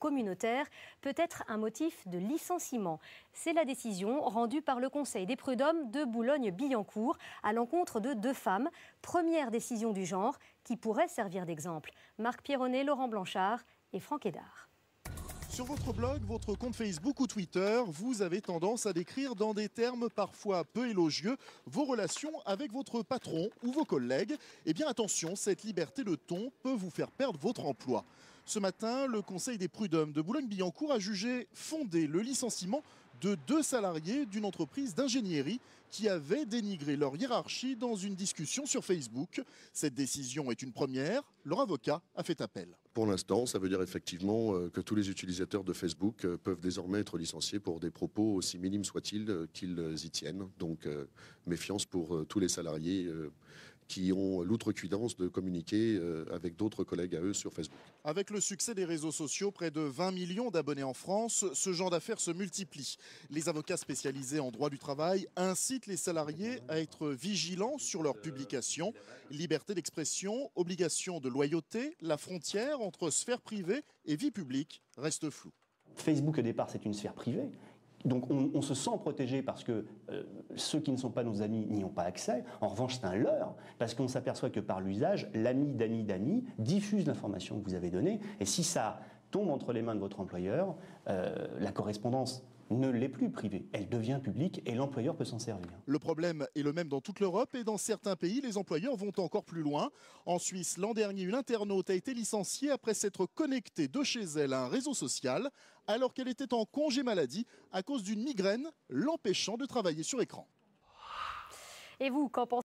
communautaire peut être un motif de licenciement. C'est la décision rendue par le Conseil des prud'hommes de Boulogne-Billancourt à l'encontre de 2 femmes. Première décision du genre qui pourrait servir d'exemple. Marc Pierronnet, Laurent Blanchard et Franck Hédard. Sur votre blog, votre compte Facebook ou Twitter, vous avez tendance à décrire dans des termes parfois peu élogieux vos relations avec votre patron ou vos collègues. Eh bien attention, cette liberté de ton peut vous faire perdre votre emploi. Ce matin, le Conseil des prud'hommes de Boulogne-Billancourt a jugé fondé le licenciement de 2 salariés d'une entreprise d'ingénierie qui avaient dénigré leur hiérarchie dans une discussion sur Facebook. Cette décision est une première. Leur avocat a fait appel. Pour l'instant, ça veut dire effectivement que tous les utilisateurs de Facebook peuvent désormais être licenciés pour des propos aussi minimes soient-ils qu'ils y tiennent. Donc méfiance pour tous les salariés qui ont l'outrecuidance de communiquer avec d'autres collègues à eux sur Facebook. Avec le succès des réseaux sociaux, près de 20 millions d'abonnés en France, ce genre d'affaires se multiplie. Les avocats spécialisés en droit du travail incitent les salariés à être vigilants sur leurs publications. Liberté d'expression, obligation de loyauté, la frontière entre sphère privée et vie publique reste floue. Facebook, au départ, c'est une sphère privée. Donc on se sent protégé parce que ceux qui ne sont pas nos amis n'y ont pas accès. En revanche, c'est un leurre, parce qu'on s'aperçoit que par l'usage, l'ami d'amis diffuse l'information que vous avez donnée. Et si ça tombe entre les mains de votre employeur, la correspondance ne l'est plus privée, elle devient publique et l'employeur peut s'en servir. Le problème est le même dans toute l'Europe et dans certains pays, les employeurs vont encore plus loin. En Suisse, l'an dernier, une internaute a été licenciée après s'être connectée de chez elle à un réseau social alors qu'elle était en congé maladie à cause d'une migraine l'empêchant de travailler sur écran. Et vous, qu'en pensez ?